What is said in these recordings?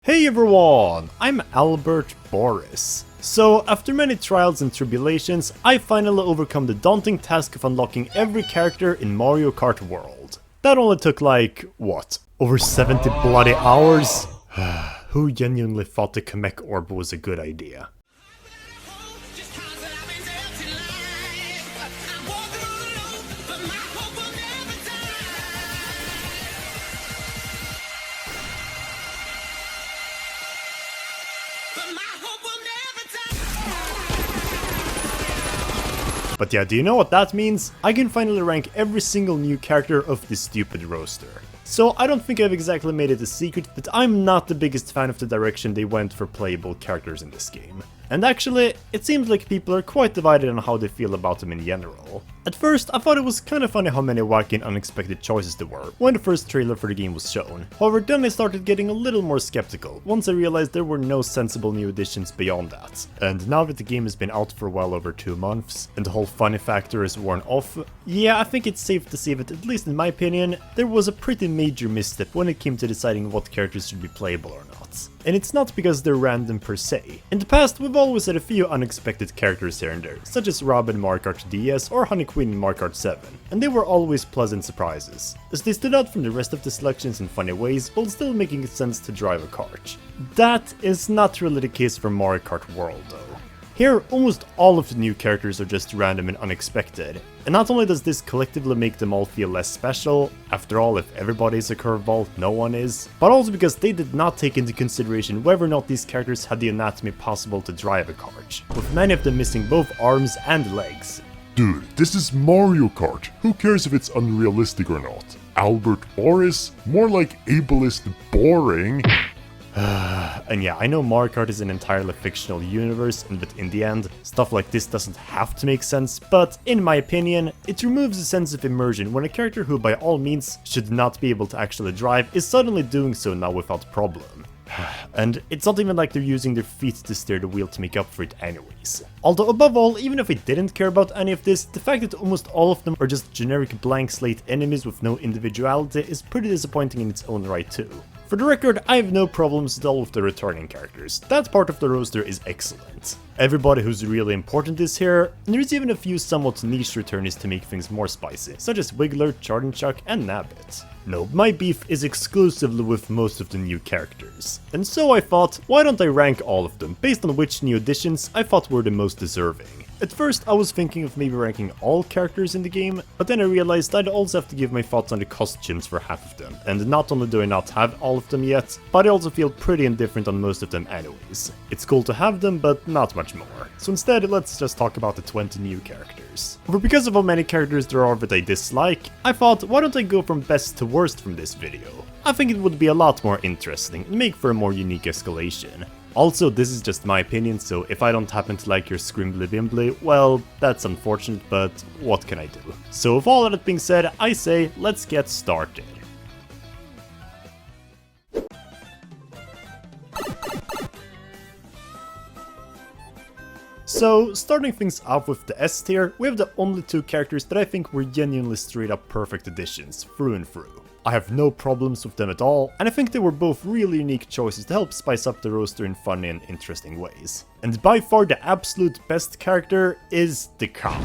Hey everyone, I'm Albert Boris. So, after many trials and tribulations, I finally overcome the daunting task of unlocking every character in Mario Kart World. That only took like, what, over 70 bloody hours? Who genuinely thought the Kamek Orb was a good idea? But yeah, do you know what that means? I can finally rank every single new character of this stupid roster. So I don't think I've exactly made it a secret that I'm not the biggest fan of the direction they went for playable characters in this game. And actually, it seems like people are quite divided on how they feel about them in general. At first, I thought it was kinda funny how many wacky and unexpected choices there were when the first trailer for the game was shown. However, then I started getting a little more skeptical once I realized there were no sensible new additions beyond that. And now that the game has been out for well over 2 months, and the whole funny factor is worn off, yeah, I think it's safe to say that, at least in my opinion, there was a pretty major misstep when it came to deciding what characters should be playable or not. And it's not because they're random per se. In the past, we've always had a few unexpected characters here and there, such as Rob in Mario Kart DS or Honey Queen in Mario Kart 7, and they were always pleasant surprises, as they stood out from the rest of the selections in funny ways while still making sense to drive a kart. That is not really the case for Mario Kart World though. Here, almost all of the new characters are just random and unexpected, and not only does this collectively make them all feel less special, after all, if everybody is a curveball, no one is, but also because they did not take into consideration whether or not these characters had the anatomy possible to drive a kart, with many of them missing both arms and legs. Dude, this is Mario Kart. Who cares if it's unrealistic or not? Albert Boris? More like ableist boring. And yeah, I know Mario Kart is an entirely fictional universe and that in the end, stuff like this doesn't have to make sense, but in my opinion, it removes a sense of immersion when a character who by all means should not be able to actually drive is suddenly doing so now without problem. And it's not even like they're using their feet to steer the wheel to make up for it anyways. Although above all, even if I didn't care about any of this, the fact that almost all of them are just generic blank slate enemies with no individuality is pretty disappointing in its own right too. For the record, I have no problems at all with the returning characters. That part of the roster is excellent. Everybody who's really important is here, and there's even a few somewhat niche returnees to make things more spicy, such as Wiggler, Chardenchuck, and Nabbit. No, my beef is exclusively with most of the new characters. And so I thought, why don't I rank all of them, based on which new additions I thought were the most deserving. At first, I was thinking of maybe ranking all characters in the game, but then I realized I'd also have to give my thoughts on the costumes for half of them, and not only do I not have all of them yet, but I also feel pretty indifferent on most of them anyways. It's cool to have them, but not much more. So instead, let's just talk about the 20 new characters. But because of how many characters there are that I dislike, I thought, why don't I go from best to worst from this video? I think it would be a lot more interesting and make for a more unique escalation. Also, this is just my opinion, so if I don't happen to like your scrimbly bimbly, well, that's unfortunate, but what can I do? So with all of that being said, I say, let's get started. So, starting things off with the S tier, we have the only 2 characters that I think were genuinely straight up perfect additions, through and through. I have no problems with them at all, and I think they were both really unique choices to help spice up the roster in funny and interesting ways. And by far the absolute best character is the cow.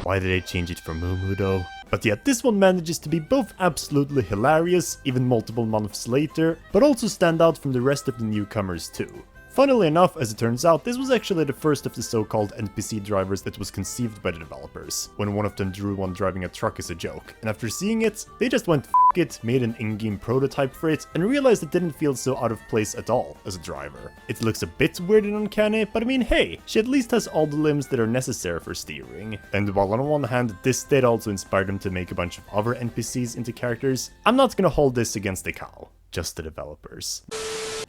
Why did they change it for Moo Moo though? But yeah, this one manages to be both absolutely hilarious, even multiple months later, but also stand out from the rest of the newcomers too. Funnily enough, as it turns out, this was actually the first of the so-called NPC drivers that was conceived by the developers, when one of them drew one driving a truck as a joke, and after seeing it, they just went f*** it, made an in-game prototype for it, and realized it didn't feel so out of place at all as a driver. It looks a bit weird and uncanny, but I mean hey, she at least has all the limbs that are necessary for steering. And while on one hand, this did also inspire them to make a bunch of other NPCs into characters, I'm not gonna hold this against the cow, just the developers.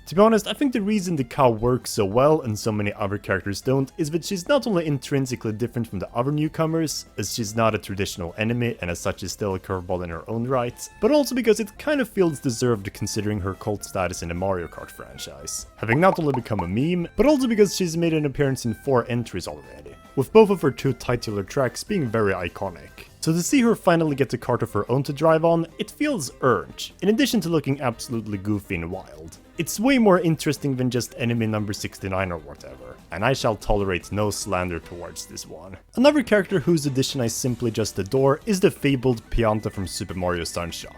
To be honest, I think the reason the cow works so well and so many other characters don't is that she's not only intrinsically different from the other newcomers, as she's not a traditional enemy and as such is still a curveball in her own right, but also because it kind of feels deserved considering her cult status in the Mario Kart franchise, having not only become a meme, but also because she's made an appearance in 4 entries already, with both of her 2 titular tracks being very iconic. So to see her finally get a kart of her own to drive on, it feels earned, in addition to looking absolutely goofy and wild. It's way more interesting than just enemy number 69 or whatever, and I shall tolerate no slander towards this one. Another character whose addition I simply just adore is the fabled Pianta from Super Mario Sunshine.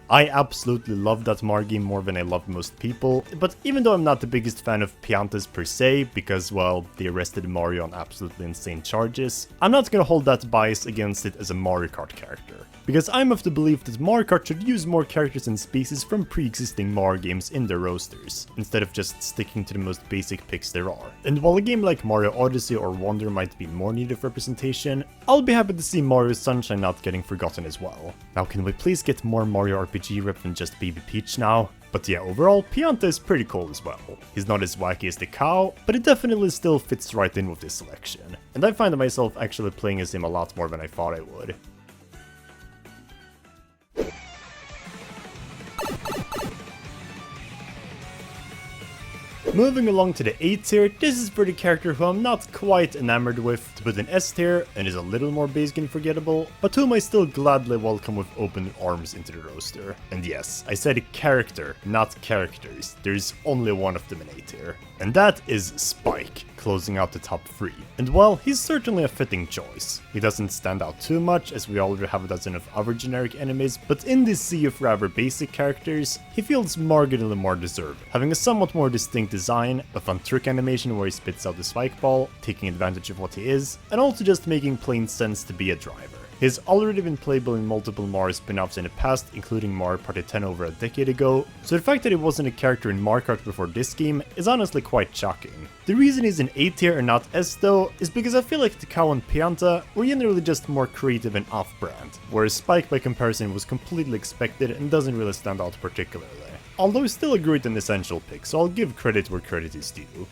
I absolutely love that Margame more than I love most people, but even though I'm not the biggest fan of Piantas per se, because, well, they arrested Mario on absolutely insane charges, I'm not gonna hold that bias against it as a Mario Kart character. Because I'm of the belief that Mario Kart should use more characters and species from pre-existing Mario games in their rosters, instead of just sticking to the most basic picks there are. And while a game like Mario Odyssey or Wonder might be more need of representation, I'll be happy to see Mario Sunshine not getting forgotten as well. Now can we please get more Mario RPG rep than just Baby Peach now? But yeah, overall, Pianta is pretty cool as well. He's not as wacky as the cow, but it definitely still fits right in with this selection. And I find myself actually playing as him a lot more than I thought I would. Moving along to the A tier, this is for the character who I'm not quite enamored with to put in S tier and is a little more basic and forgettable, but whom I still gladly welcome with open arms into the roster. And yes, I said character, not characters. There's only one of them in A tier. And that is Spike, closing out the top 3. And well, he's certainly a fitting choice. He doesn't stand out too much, as we already have a dozen of other generic enemies, but in this sea of rather basic characters, he feels marginally more deserved, having a somewhat more distinct design, a fun trick animation where he spits out the spike ball, taking advantage of what he is, and also just making plain sense to be a driver. He's already been playable in multiple Mario spin-offs in the past, including Mario Party 10 over a decade ago, so the fact that he wasn't a character in Mario Kart before this game is honestly quite shocking. The reason he's in A tier and not S though, is because I feel like the cow and Pianta were generally just more creative and off-brand, whereas Spike by comparison was completely expected and doesn't really stand out particularly. Although he's still a great and essential pick, so I'll give credit where credit is due.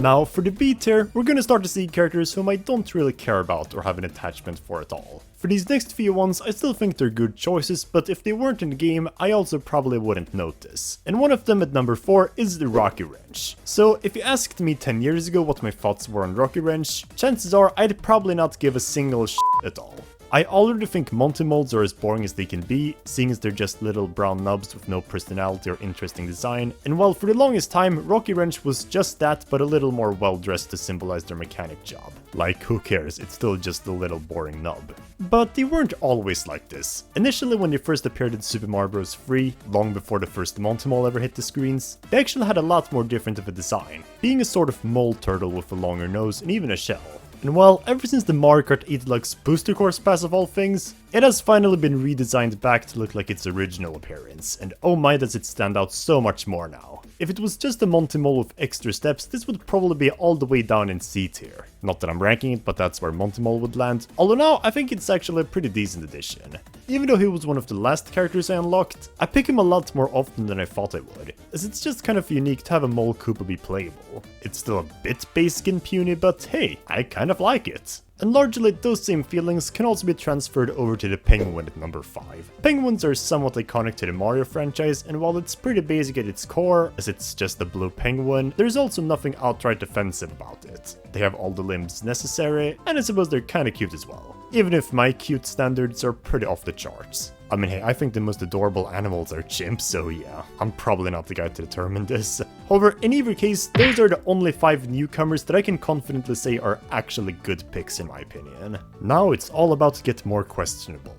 Now, for the B tier, we're gonna start to see characters whom I don't really care about or have an attachment for at all. For these next few ones, I still think they're good choices, but if they weren't in the game, I also probably wouldn't notice. And one of them at number 4 is the Rocky Wrench. So, if you asked me 10 years ago what my thoughts were on Rocky Wrench, chances are I'd probably not give a single shit at all. I already think Monty molds are as boring as they can be, seeing as they're just little brown nubs with no personality or interesting design, and while for the longest time, Rocky Wrench was just that but a little more well-dressed to symbolize their mechanic job. Like, who cares, it's still just a little boring nub. But they weren't always like this. Initially when they first appeared in Super Mario Bros. 3, long before the first Monty mole ever hit the screens, they actually had a lot more different of a design, being a sort of mole turtle with a longer nose and even a shell. And well, ever since the Mario Kart 8 Deluxe Booster Course pass of all things, it has finally been redesigned back to look like its original appearance, and oh my does it stand out so much more now. If it was just a Monty Mole with extra steps, this would probably be all the way down in C tier. Not that I'm ranking it, but that's where Monty Mole would land, although now I think it's actually a pretty decent addition. Even though he was one of the last characters I unlocked, I pick him a lot more often than I thought I would, as it's just kind of unique to have a Mole Koopa be playable. It's still a bit basic and puny, but hey, I kind of like it. And largely, those same feelings can also be transferred over to the Penguin at number 5. Penguins are somewhat iconic to the Mario franchise, and while it's pretty basic at its core, as it's just a blue penguin, there's also nothing outright offensive about it. They have all the limbs necessary, and I suppose they're kinda cute as well. Even if my cute standards are pretty off the charts. I mean, hey, I think the most adorable animals are chimps, so yeah, I'm probably not the guy to determine this. However, in either case, those are the only 5 newcomers that I can confidently say are actually good picks in my opinion. Now it's all about to get more questionable.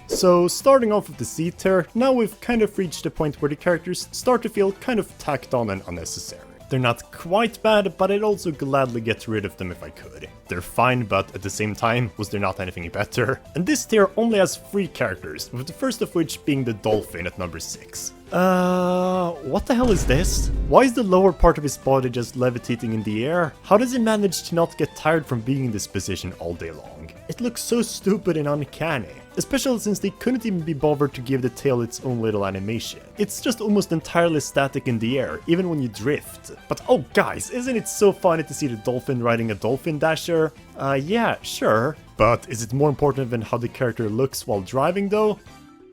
So, starting off with the C tier, now we've kind of reached the point where the characters start to feel kind of tacked on and unnecessary. They're not quite bad, but I'd also gladly get rid of them if I could. They're fine, but at the same time, was there not anything better? And this tier only has 3 characters, with the first of which being the Dolphin at number 6. What the hell is this? Why is the lower part of his body just levitating in the air? How does he manage to not get tired from being in this position all day long? It looks so stupid and uncanny. Especially since they couldn't even be bothered to give the tail its own little animation. It's just almost entirely static in the air, even when you drift. But oh guys, isn't it so funny to see the dolphin riding a dolphin dasher? Yeah, sure. But is it more important than how the character looks while driving though?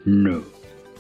No.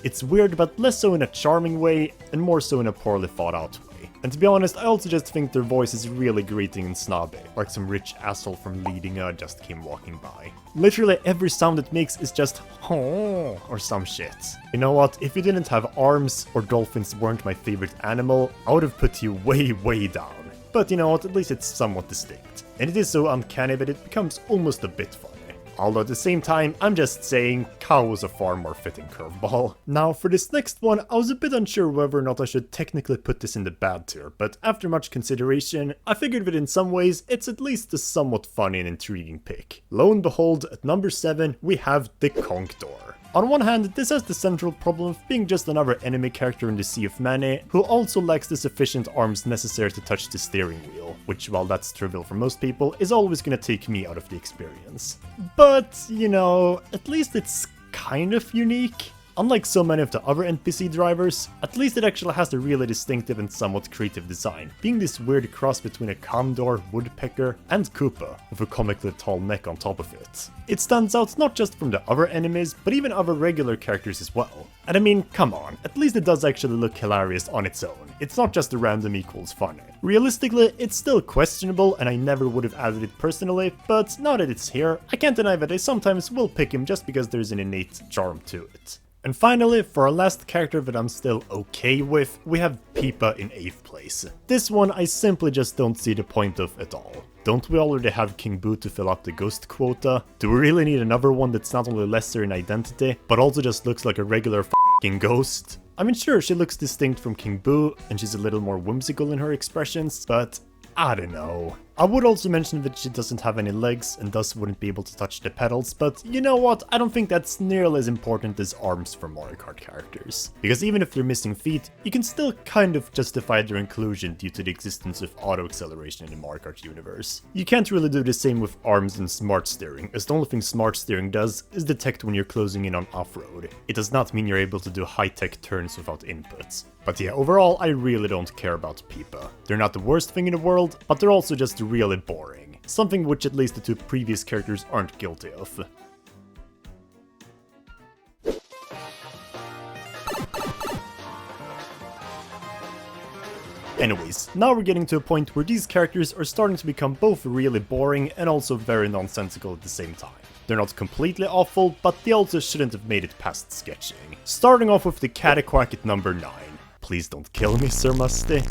It's weird, but less so in a charming way, and more so in a poorly thought out way. And to be honest, I also just think their voice is really grating and snobby, like some rich asshole from Leading just came walking by. Literally every sound it makes is just "huh" or some shit. You know what, if you didn't have arms or dolphins weren't my favorite animal, I would have put you way, way down. But you know what, at least it's somewhat distinct. And it is so uncanny that it becomes almost a bit funny. Although at the same time, I'm just saying, cow was a far more fitting curveball. Now, for this next one, I was a bit unsure whether or not I should technically put this in the bad tier, but after much consideration, I figured that in some ways, it's at least a somewhat funny and intriguing pick. Lo and behold, at number 7, we have the Conch Door. On one hand, this has the central problem of being just another enemy character in the Sea of Many, who also lacks the sufficient arms necessary to touch the steering wheel, which, while that's trivial for most people, is always gonna take me out of the experience. But, you know, at least it's kind of unique. Unlike so many of the other NPC drivers, at least it actually has a really distinctive and somewhat creative design, being this weird cross between a condor, woodpecker, and Koopa, with a comically tall neck on top of it. It stands out not just from the other enemies, but even other regular characters as well. And I mean, come on, at least it does actually look hilarious on its own. It's not just a random equals funny. Realistically, it's still questionable and I never would have added it personally, but now that it's here, I can't deny that I sometimes will pick him just because there's an innate charm to it. And finally, for our last character that I'm still okay with, we have Peepa in 8th place. This one I simply just don't see the point of at all. Don't we already have King Boo to fill up the ghost quota? Do we really need another one that's not only lesser in identity, but also just looks like a regular f***ing ghost? I mean, sure, she looks distinct from King Boo, and she's a little more whimsical in her expressions, but I don't know. I would also mention that she doesn't have any legs and thus wouldn't be able to touch the pedals, but you know what, I don't think that's nearly as important as arms for Mario Kart characters. Because even if they're missing feet, you can still kind of justify their inclusion due to the existence of auto-acceleration in the Mario Kart universe. You can't really do the same with arms and smart steering, as the only thing smart steering does is detect when you're closing in on off-road. It does not mean you're able to do high-tech turns without inputs. But yeah, overall, I really don't care about Peepa. They're not the worst thing in the world, but they're also just really boring. Something which at least the two previous characters aren't guilty of. Anyways, now we're getting to a point where these characters are starting to become both really boring and also very nonsensical at the same time. They're not completely awful, but they also shouldn't have made it past sketching. Starting off with the Cataquack at number 9. Please don't kill me, Sir Musty.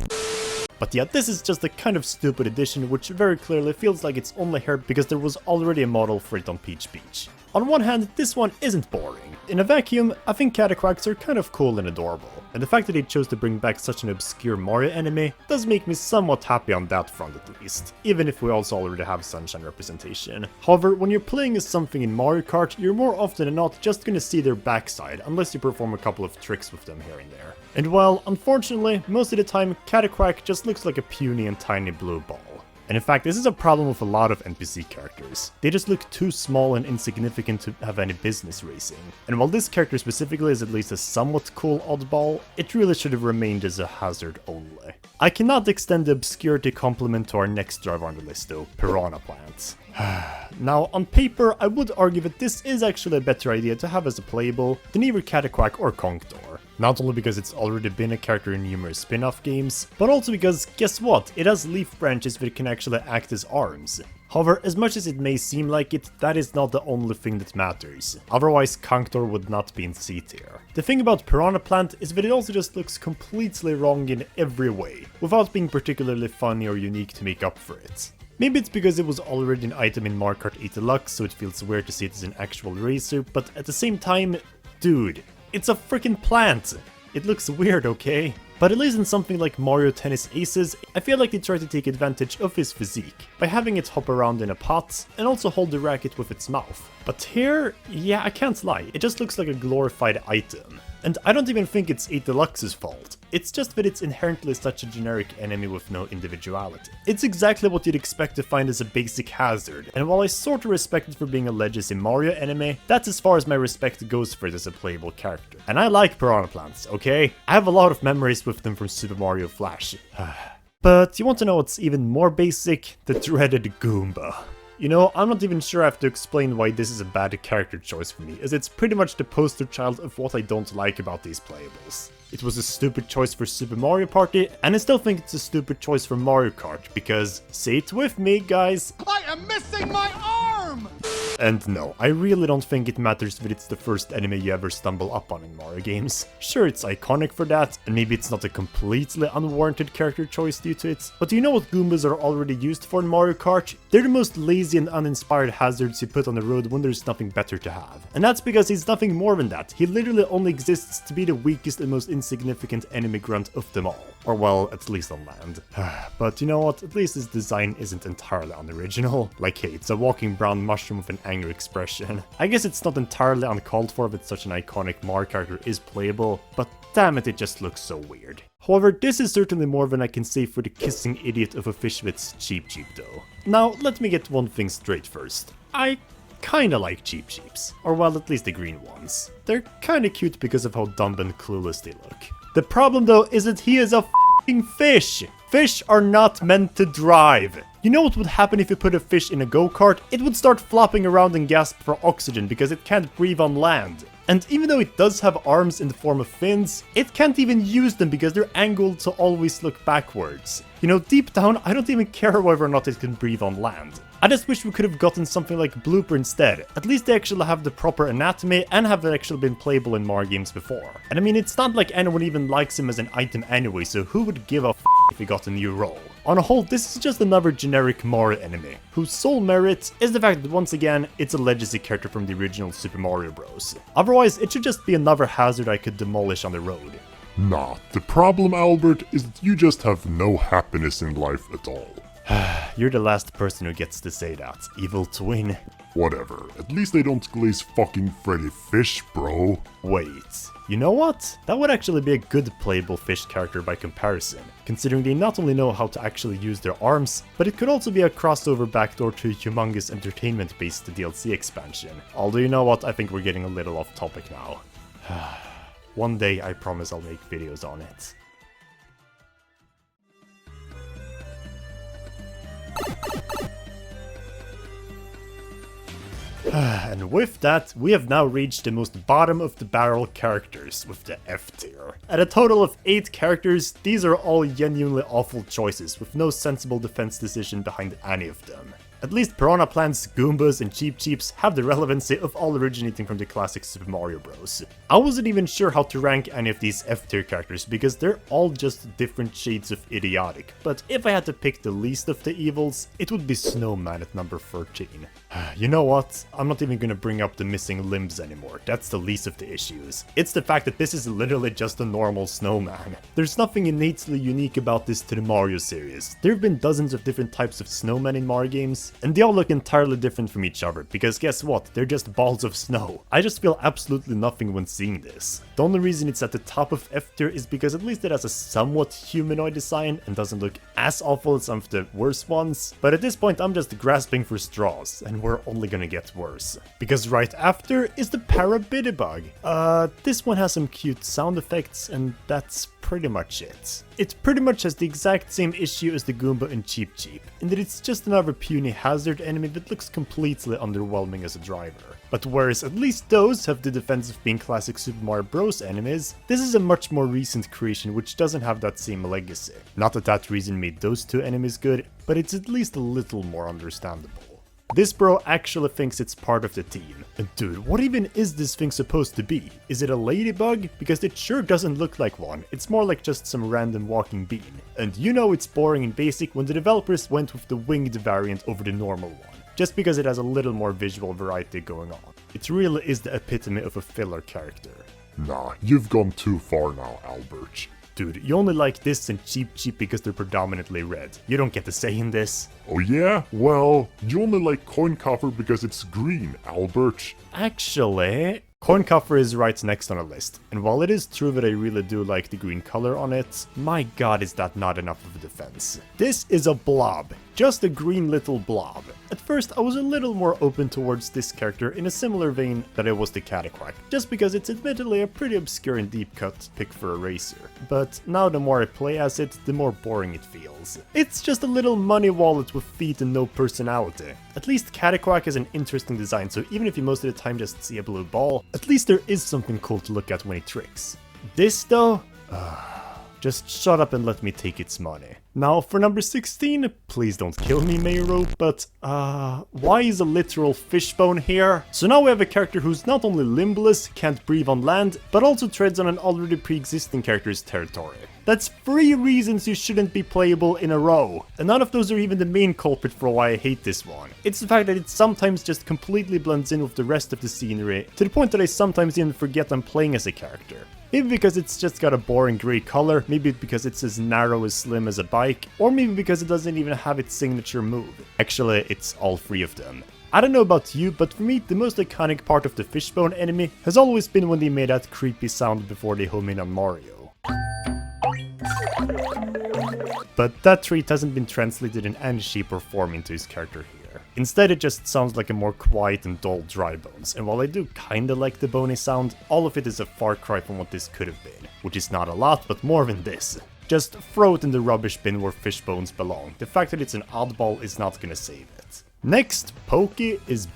But yeah, this is just a kind of stupid addition which very clearly feels like it's only here because there was already a model for it on Peach Beach. On one hand, this one isn't boring. In a vacuum, I think Cataquacks are kind of cool and adorable, and the fact that they chose to bring back such an obscure Mario enemy does make me somewhat happy on that front at least, even if we also already have Sunshine representation. However, when you're playing as something in Mario Kart, you're more often than not just gonna see their backside, unless you perform a couple of tricks with them here and there. And well, unfortunately, most of the time, Cataquack just looks like a puny and tiny blue ball. And in fact, this is a problem with a lot of NPC characters. They just look too small and insignificant to have any business racing. And while this character specifically is at least a somewhat cool oddball, it really should have remained as a hazard only. I cannot extend the obscurity compliment to our next driver on the list though, Piranha Plant. Now, on paper, I would argue that this is actually a better idea to have as a playable than either Cataquack or Conch Door. Not only because it's already been a character in numerous spin-off games, but also because, guess what, it has leaf branches that can actually act as arms. However, as much as it may seem like it, that is not the only thing that matters. Otherwise, Conch Door would not be in C tier. The thing about Piranha Plant is that it also just looks completely wrong in every way, without being particularly funny or unique to make up for it. Maybe it's because it was already an item in Mario Kart 8 Deluxe, so it feels weird to see it as an actual racer, but at the same time, dude, it's a freaking plant! It looks weird, okay? But at least in something like Mario Tennis Aces, I feel like they try to take advantage of his physique, by having it hop around in a pot, and also hold the racket with its mouth. But here, yeah, I can't lie, it just looks like a glorified item. And I don't even think it's 8 Deluxe's fault. It's just that it's inherently such a generic enemy with no individuality. It's exactly what you'd expect to find as a basic hazard, and while I sort of respect it for being a Legacy Mario enemy, that's as far as my respect goes for it as a playable character. And I like Piranha Plants, okay? I have a lot of memories with them from Super Mario Flash. But you want to know what's even more basic? The dreaded Goomba. You know, I'm not even sure I have to explain why this is a bad character choice for me, as it's pretty much the poster child of what I don't like about these playables. It was a stupid choice for Super Mario Party, and I still think it's a stupid choice for Mario Kart, because, say it with me, guys, I am missing my arm! And no, I really don't think it matters if it's the first enemy you ever stumble upon in Mario games. Sure, it's iconic for that, and maybe it's not a completely unwarranted character choice due to it, but do you know what Goombas are already used for in Mario Kart? They're the most lazy and uninspired hazards you put on the road when there's nothing better to have. And that's because he's nothing more than that. He literally only exists to be the weakest and most insignificant enemy grunt of them all. Or well, at least on land. But you know what, at least his design isn't entirely unoriginal. Like hey, it's a walking brown mushroom with an angry expression. I guess it's not entirely uncalled for that such an iconic Mario character is playable, but damn it just looks so weird. However, this is certainly more than I can say for the kissing idiot of a Fishwitz Cheep Cheep though. Now, let me get one thing straight first. I kinda like Cheep Cheeps, or well, at least the green ones. They're kinda cute because of how dumb and clueless they look. The problem though is that he is a f***ing fish! Fish are not meant to drive! You know what would happen if you put a fish in a go-kart? It would start flopping around and gasp for oxygen because it can't breathe on land. And even though it does have arms in the form of fins, it can't even use them because they're angled to always look backwards. You know, deep down, I don't even care whether or not it can breathe on land. I just wish we could have gotten something like Blooper instead. At least they actually have the proper anatomy and have actually been playable in Mario games before. And I mean, it's not like anyone even likes him as an item anyway, so who would give a f if he got a new role? On a whole, this is just another generic Mario enemy, whose sole merit is the fact that once again, it's a legacy character from the original Super Mario Bros. Otherwise, it should just be another hazard I could demolish on the road. Nah, the problem, Albert, is that you just have no happiness in life at all. You're the last person who gets to say that, evil twin. Whatever, at least they don't glaze fucking Freddy Fish, bro. Wait, you know what? That would actually be a good playable fish character by comparison, considering they not only know how to actually use their arms, but it could also be a crossover backdoor to Humongous Entertainment-based DLC expansion. Although you know what, I think we're getting a little off topic now. One day I promise I'll make videos on it. And with that, we have now reached the most bottom of the barrel characters, with the F tier. At a total of 8 characters, these are all genuinely awful choices, with no sensible defense decision behind any of them. At least Piranha Plants, Goombas, and Cheep Cheeps have the relevancy of all originating from the classic Super Mario Bros. I wasn't even sure how to rank any of these F-tier characters because they're all just different shades of idiotic, but if I had to pick the least of the evils, it would be Snowman at number 13. You know what? I'm not even gonna bring up the missing limbs anymore, that's the least of the issues. It's the fact that this is literally just a normal snowman. There's nothing innately unique about this to the Mario series. There have been dozens of different types of snowmen in Mario games, and they all look entirely different from each other, because guess what? They're just balls of snow. I just feel absolutely nothing when seeing this. The only reason it's at the top of F tier is because at least it has a somewhat humanoid design and doesn't look as awful as some of the worst ones, but at this point I'm just grasping for straws, and we're only gonna get worse. Because right after is the Parabitibug. This one has some cute sound effects, and that's pretty much it. It pretty much has the exact same issue as the Goomba and Cheep Cheep, in that it's just another puny hazard enemy that looks completely underwhelming as a driver. But whereas at least those have the defense of being classic Super Mario Bros. Enemies, this is a much more recent creation which doesn't have that same legacy. Not that that reason made those two enemies good, but it's at least a little more understandable. This bro actually thinks it's part of the team. And dude, what even is this thing supposed to be? Is it a ladybug? Because it sure doesn't look like one, it's more like just some random walking bean. And you know it's boring and basic when the developers went with the winged variant over the normal one, just because it has a little more visual variety going on. It really is the epitome of a filler character. Nah, you've gone too far now, Albert. Dude, you only like this and Cheep Cheep because they're predominantly red. You don't get to say in this. Oh yeah? Well, you only like Coin Coffer because it's green, Albert. Actually, Coin Coffer is right next on the list, and while it is true that I really do like the green color on it, my god is that not enough of a defense. This is a blob. just a green little blob. At first I was a little more open towards this character in a similar vein that I was the Cataquack, just because it's admittedly a pretty obscure and deep cut pick for a racer. But now the more I play as it, the more boring it feels. It's just a little money wallet with feet and no personality. At least Cataquack has an interesting design, so even if you most of the time just see a blue ball, at least there is something cool to look at when it tricks. This though? Just shut up and let me take its money. Now for number 16, please don't kill me, Mayro, but why is a literal fishbone here? So now we have a character who's not only limbless, can't breathe on land, but also treads on an already pre-existing character's territory. That's 3 reasons you shouldn't be playable in a row. And none of those are even the main culprit for why I hate this one. It's the fact that it sometimes just completely blends in with the rest of the scenery, to the point that I sometimes even forget I'm playing as a character. Maybe because it's just got a boring grey color, maybe because it's as narrow as slim as a bike, or maybe because it doesn't even have its signature move. Actually, it's all 3 of them. I don't know about you, but for me, the most iconic part of the fishbone enemy has always been when they made that creepy sound before they home in on Mario. But that trait hasn't been translated in any shape or form into his character here. Instead, it just sounds like a more quiet and dull dry bones, and while I do kinda like the bony sound, all of it is a far cry from what this could have been. Which is not a lot, but more than this. Just throw it in the rubbish bin where fish bones belong. The fact that it's an oddball is not gonna save it. Next, Pokey is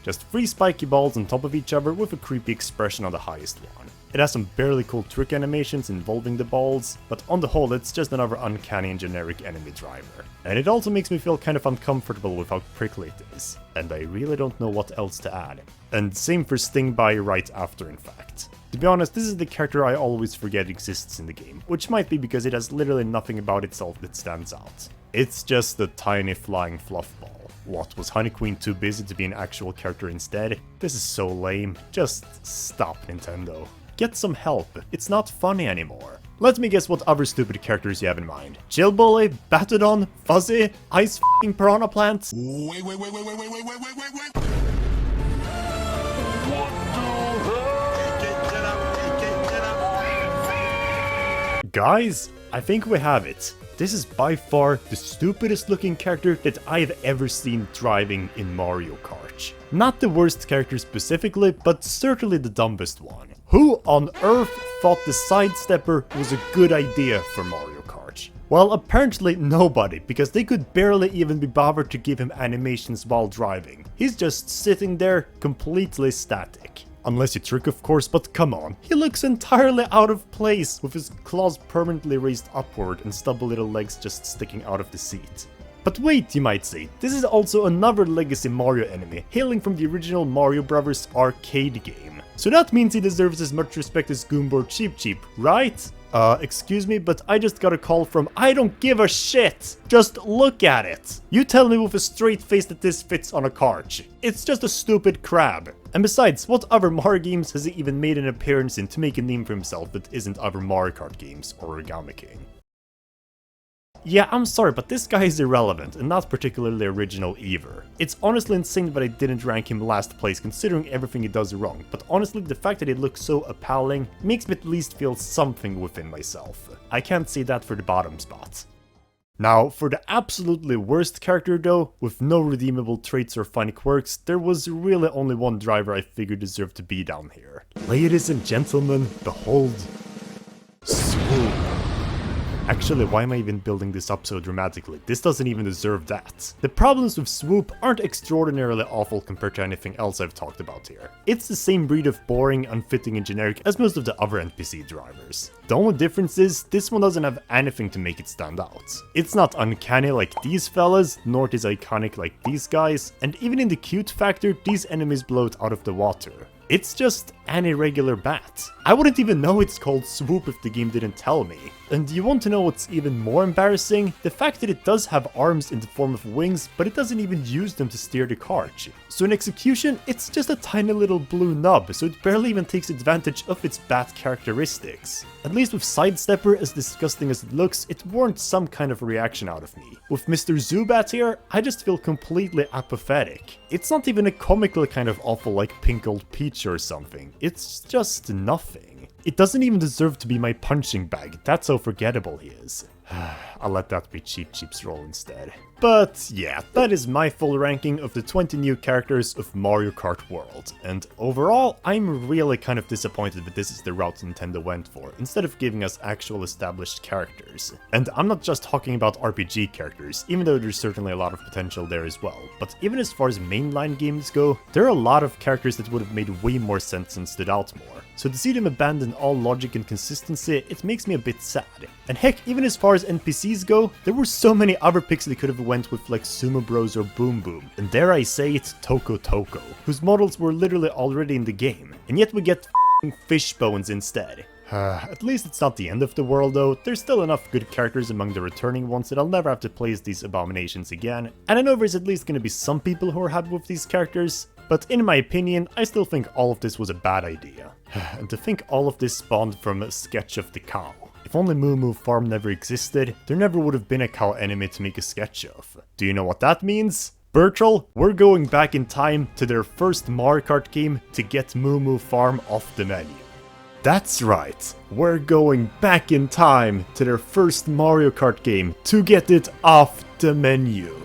just 3 spiky balls on top of each other with a creepy expression on the highest one. It has some barely cool trick animations involving the balls, but on the whole it's just another uncanny and generic enemy driver. And it also makes me feel kind of uncomfortable with how prickly it is, and I really don't know what else to add. And same for Stingby right after, in fact. To be honest, this is the character I always forget exists in the game, which might be because it has literally nothing about itself that stands out. It's just a tiny flying fluff ball. What, was Honey Queen too busy to be an actual character instead? This is so lame. Just stop, Nintendo. Get some help, it's not funny anymore. Let me guess what other stupid characters you have in mind. Chillbully, Batodon, Fuzzy, Ice f***ing Piranha Plant? Wait. Guys, I think we have it. This is by far the stupidest looking character that I've ever seen driving in Mario Kart. Not the worst character specifically, but certainly the dumbest one. Who on earth thought the sidestepper was a good idea for Mario Kart? Well, apparently nobody, because they could barely even be bothered to give him animations while driving. He's just sitting there, completely static. Unless you trick, of course, but come on. He looks entirely out of place, with his claws permanently raised upward and stubby little legs just sticking out of the seat. But wait, you might say, this is also another legacy Mario enemy, hailing from the original Mario Bros. Arcade game. So that means he deserves as much respect as Goomba Cheep Cheep, right? Excuse me, but I just got a call from I don't give a shit! Just look at it! You tell me with a straight face that this fits on a cart. It's just a stupid crab. And besides, what other Mario games has he even made an appearance in to make a name for himself that isn't other Mario Kart games or Origami King? Yeah, I'm sorry, but this guy is irrelevant, and not particularly original either. It's honestly insane that I didn't rank him last place considering everything he does wrong, but honestly the fact that he looks so appalling makes me at least feel something within myself. I can't say that for the bottom spot. Now, for the absolutely worst character though, with no redeemable traits or funny quirks, there was really only one driver I figured deserved to be down here. Ladies and gentlemen, behold... Swoop. Actually, why am I even building this up so dramatically? This doesn't even deserve that. The problems with Swoop aren't extraordinarily awful compared to anything else I've talked about here. It's the same breed of boring, unfitting and generic as most of the other NPC drivers. The only difference is, this one doesn't have anything to make it stand out. It's not uncanny like these fellas, nor is iconic like these guys, and even in the cute factor, these enemies blow it out of the water. It's just an irregular bat. I wouldn't even know it's called Swoop if the game didn't tell me. And you want to know what's even more embarrassing? The fact that it does have arms in the form of wings, but it doesn't even use them to steer the cart. So in execution, it's just a tiny little blue nub, so it barely even takes advantage of its bat characteristics. At least with Sidestepper, as disgusting as it looks, it warrants some kind of reaction out of me. With Mr. Zubat here, I just feel completely apathetic. It's not even a comical kind of awful like Pink Old Peach or something. It's just nothing. It doesn't even deserve to be my punching bag, that's how forgettable he is. I'll let that be Cheap Cheap's role instead. But yeah, that is my full ranking of the 20 new characters of Mario Kart World, and overall, I'm really kind of disappointed that this is the route Nintendo went for, instead of giving us actual established characters. And I'm not just talking about RPG characters, even though there's certainly a lot of potential there as well, but even as far as mainline games go, there are a lot of characters that would have made way more sense and stood out more. So to see them abandon all logic and consistency, it makes me a bit sad. And heck, even as far as NPCs go, there were so many other picks they could have went with like Sumo Bros or Boom Boom, and dare I say it, Toko Toko, whose models were literally already in the game, and yet we get fish bones instead. At least it's not the end of the world though, there's still enough good characters among the returning ones that I'll never have to play as these abominations again, and I know there's at least gonna be some people who are happy with these characters, but in my opinion, I still think all of this was a bad idea. And to think all of this spawned from a sketch of the cow. If only Moo Moo Farm never existed, there never would have been a cow enemy to make a sketch of. Do you know what that means? Bertrell, we're going back in time to their first Mario Kart game to get Moo Moo Farm off the menu. That's right, we're going back in time to their first Mario Kart game to get it off the menu.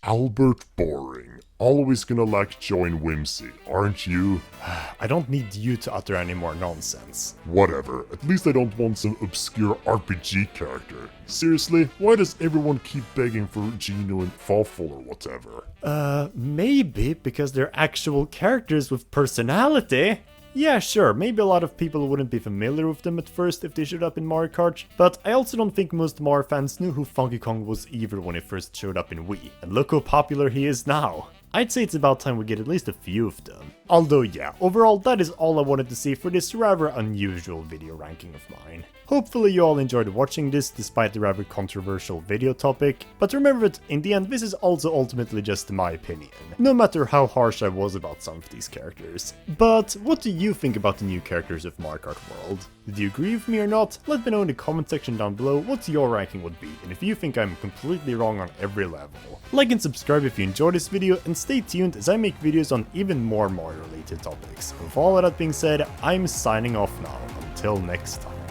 Albert Boring. Always gonna lack joy and whimsy, aren't you? I don't need you to utter any more nonsense. Whatever, at least I don't want some obscure RPG character. Seriously, why does everyone keep begging for Geno and Fawful or whatever? Maybe because they're actual characters with personality. Yeah, sure, maybe a lot of people wouldn't be familiar with them at first if they showed up in Mario Kart, but I also don't think most Mario fans knew who Funky Kong was either when he first showed up in Wii. And look how popular he is now. I'd say it's about time we get at least a few of them. Although yeah, overall that is all I wanted to see for this rather unusual video ranking of mine. Hopefully you all enjoyed watching this despite the rather controversial video topic, but remember that in the end this is also ultimately just my opinion, no matter how harsh I was about some of these characters. But what do you think about the new characters of Mario Kart World? Did you agree with me or not? Let me know in the comment section down below what your ranking would be, and if you think I'm completely wrong on every level. Like and subscribe if you enjoyed this video, and stay tuned as I make videos on even more Mario related topics. With all of that being said, I'm signing off now, until next time.